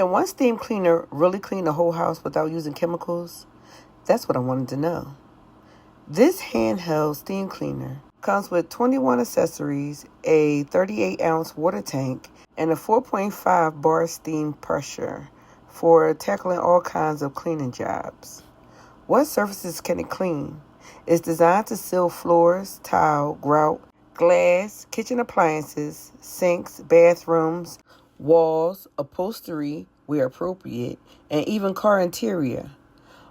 Can one steam cleaner really clean the whole house without using chemicals? That's what I wanted to know. This handheld steam cleaner comes with 21 accessories, a 38-ounce water tank, and a 4.5 bar steam pressure for tackling all kinds of cleaning jobs. What surfaces can it clean? It's designed to seal floors, tile, grout, glass, kitchen appliances, sinks, bathrooms, walls, upholstery where appropriate, and even car interior.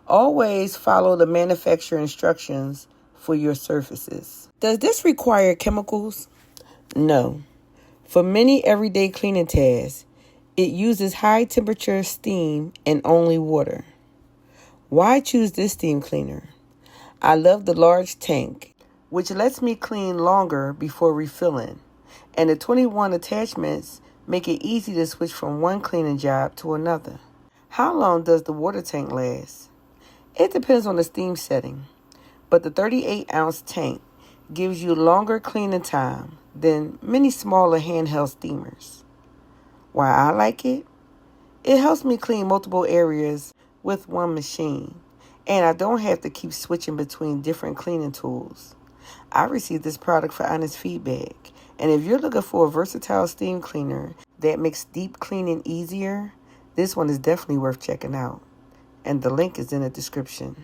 Always follow the manufacturer instructions for your surfaces. Does this require chemicals? No. For many everyday cleaning tasks, it uses high temperature steam and only water. Why choose this steam cleaner? I love the large tank, which lets me clean longer before refilling, and the 21 attachments make it easy to switch from one cleaning job to another. How long does the water tank last? It depends on the steam setting, but the 38-ounce tank gives you longer cleaning time than many smaller handheld steamers. Why I like it? It helps me clean multiple areas with one machine, and I don't have to keep switching between different cleaning tools. I received this product for honest feedback, and if you're looking for a versatile steam cleaner that makes deep cleaning easier, this one is definitely worth checking out. And the link is in the description.